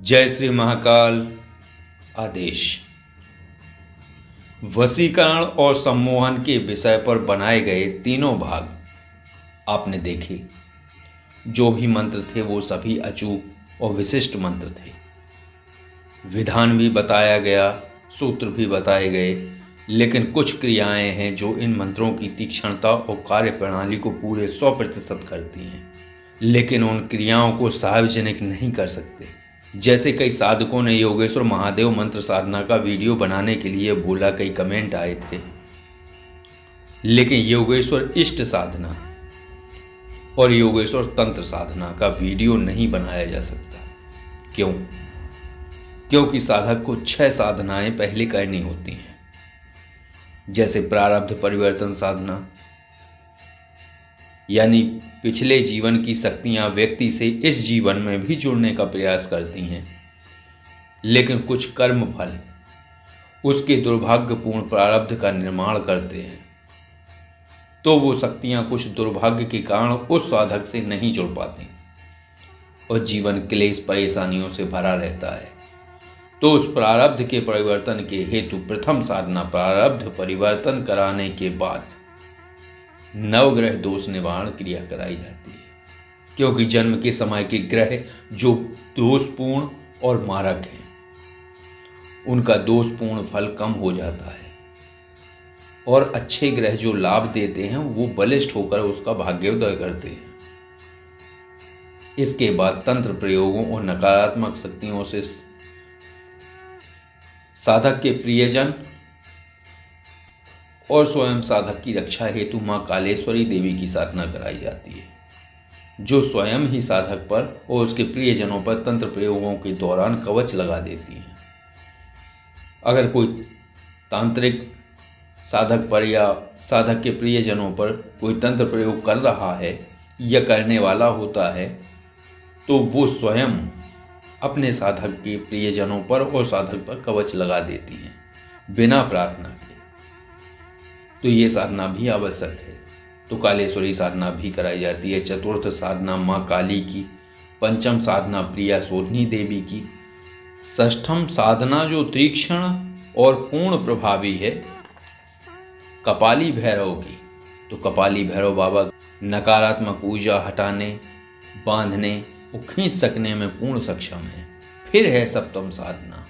जय श्री महाकाल। आदेश। वशीकरण और सम्मोहन के विषय पर बनाए गए तीनों भाग आपने देखे। जो भी मंत्र थे वो सभी अचूक और विशिष्ट मंत्र थे। विधान भी बताया गया, सूत्र भी बताए गए, लेकिन कुछ क्रियाएं हैं जो इन मंत्रों की तीक्ष्णता और कार्य प्रणाली को पूरे 100% करती हैं, लेकिन उन क्रियाओं को सार्वजनिक नहीं कर सकते। जैसे कई साधकों ने योगेश्वर महादेव मंत्र साधना का वीडियो बनाने के लिए बोला, कई कमेंट आए थे, लेकिन योगेश्वर इष्ट साधना और योगेश्वर तंत्र साधना का वीडियो नहीं बनाया जा सकता। क्यों? क्योंकि साधक को 6 साधनाएं पहले करनी होती हैं, जैसे प्रारब्ध परिवर्तन साधना, यानी पिछले जीवन की शक्तियां व्यक्ति से इस जीवन में भी जुड़ने का प्रयास करती हैं, लेकिन कुछ कर्म फल उसके दुर्भाग्यपूर्ण प्रारब्ध का निर्माण करते हैं, तो वो शक्तियां कुछ दुर्भाग्य के कारण उस साधक से नहीं जुड़ पाती और जीवन क्लेश परेशानियों से भरा रहता है। तो उस प्रारब्ध के परिवर्तन के हेतु प्रथम साधना प्रारब्ध परिवर्तन कराने के बाद नवग्रह दोष निवारण क्रिया कराई जाती है, क्योंकि जन्म के समय के ग्रह जो दोषपूर्ण और मारक हैं, उनका दोषपूर्ण फल कम हो जाता है और अच्छे ग्रह जो लाभ देते हैं वो बलिष्ठ होकर उसका भाग्योदय करते हैं। इसके बाद तंत्र प्रयोगों और नकारात्मक शक्तियों से साधक के प्रियजन और स्वयं साधक की रक्षा हेतु मां कालेश्वरी देवी की साधना कराई जाती है, जो स्वयं ही साधक पर और उसके प्रियजनों पर तंत्र प्रयोगों के दौरान कवच लगा देती हैं। अगर कोई तांत्रिक साधक पर या साधक के प्रियजनों पर कोई तंत्र प्रयोग कर रहा है या करने वाला होता है, तो वो स्वयं अपने साधक के प्रियजनों पर और साधक पर कवच लगा देती हैं बिना प्रार्थना के। तो ये साधना भी आवश्यक है। तो कालेश्वरी साधना भी कराई जाती है। चतुर्थ साधना माँ काली की, पंचम साधना प्रिया शोधनी देवी की, षष्ठम साधना जो तीक्ष्ण और पूर्ण प्रभावी है कपाली भैरव की। तो कपाली भैरव बाबा नकारात्मक ऊर्जा हटाने, बांधने और खींच सकने में पूर्ण सक्षम है। फिर है सप्तम साधना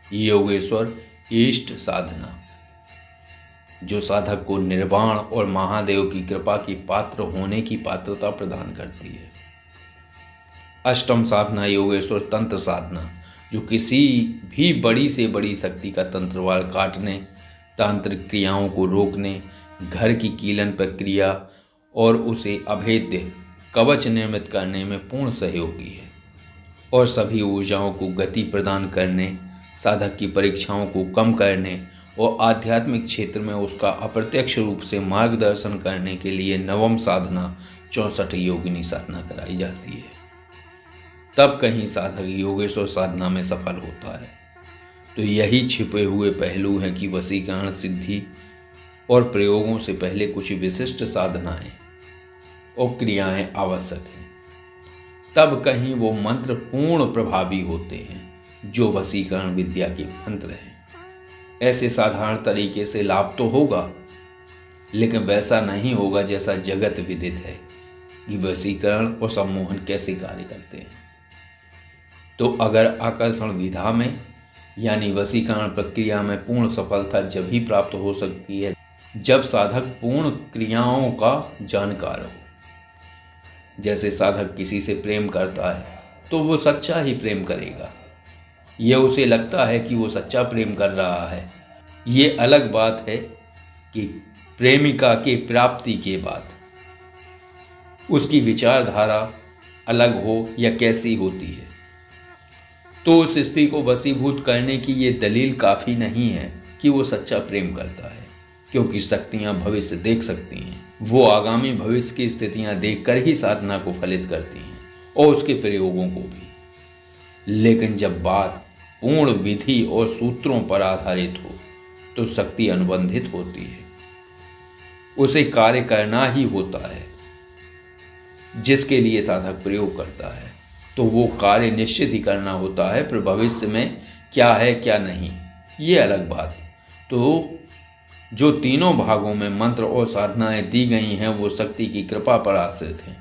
योगेश्वर इष्ट साधना, जो साधक को निर्वाण और महादेव की कृपा की पात्र होने की पात्रता प्रदान करती है। अष्टम साधना योगेश्वर तंत्र साधना, जो किसी भी बड़ी से बड़ी शक्ति का तंत्रवाल काटने, तांत्रिक क्रियाओं को रोकने, घर की कीलन प्रक्रिया और उसे अभेद्य कवच निर्मित करने में पूर्ण सहयोगी है और सभी ऊर्जाओं को गति प्रदान करने, साधक की परीक्षाओं को कम करने और आध्यात्मिक क्षेत्र में उसका अप्रत्यक्ष रूप से मार्गदर्शन करने के लिए नवम साधना 64 योगिनी साधना कराई जाती है। तब कहीं साधक योगेश्वर साधना में सफल होता है। तो यही छिपे हुए पहलू हैं कि वशीकरण सिद्धि और प्रयोगों से पहले कुछ विशिष्ट साधनाएं और क्रियाएं आवश्यक हैं। तब कहीं वो मंत्र पूर्ण प्रभावी होते हैं जो वशीकरण विद्या के मंत्र हैं। ऐसे साधारण तरीके से लाभ तो होगा, लेकिन वैसा नहीं होगा जैसा जगत विदित है कि वशीकरण और सम्मोहन कैसे कार्य करते हैं। तो अगर आकर्षण विधा में यानी वशीकरण प्रक्रिया में पूर्ण सफलता जब ही प्राप्त हो सकती है जब साधक पूर्ण क्रियाओं का जानकार हो। जैसे साधक किसी से प्रेम करता है तो वो सच्चा ही प्रेम करेगा। ये उसे लगता है कि वो सच्चा प्रेम कर रहा है। ये अलग बात है कि प्रेमिका के प्राप्ति के बाद उसकी विचारधारा अलग हो या कैसी होती है, तो उस स्त्री को वशीभूत करने की ये दलील काफ़ी नहीं है कि वो सच्चा प्रेम करता है, क्योंकि शक्तियाँ भविष्य देख सकती हैं। वो आगामी भविष्य की स्थितियाँ देखकर ही साधना को फलित करती हैं और उसके प्रयोगों को भी। लेकिन जब बात पूर्ण विधि और सूत्रों पर आधारित हो तो शक्ति अनुबंधित होती है। उसे कार्य करना ही होता है जिसके लिए साधक प्रयोग करता है। तो वो कार्य निश्चित ही करना होता है, फिर भविष्य में क्या है क्या नहीं ये अलग बात। तो जो तीनों भागों में मंत्र और साधनाएं दी गई हैं वो शक्ति की कृपा पर आश्रित हैं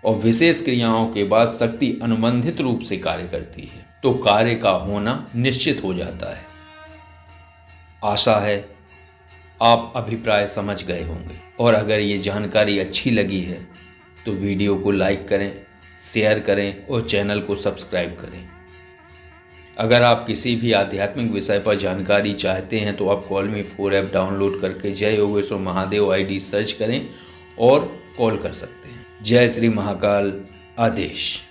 और विशेष क्रियाओं के बाद शक्ति अनुबंधित रूप से कार्य करती है, तो कार्य का होना निश्चित हो जाता है। आशा है आप अभिप्राय समझ गए होंगे, और अगर ये जानकारी अच्छी लगी है तो वीडियो को लाइक करें, शेयर करें और चैनल को सब्सक्राइब करें। अगर आप किसी भी आध्यात्मिक विषय पर जानकारी चाहते हैं तो आप कॉल मी 4 ऐप डाउनलोड करके जय योगेश्वर महादेव ID सर्च करें और कॉल कर सकते हैं। जय श्री महाकाल। आदेश।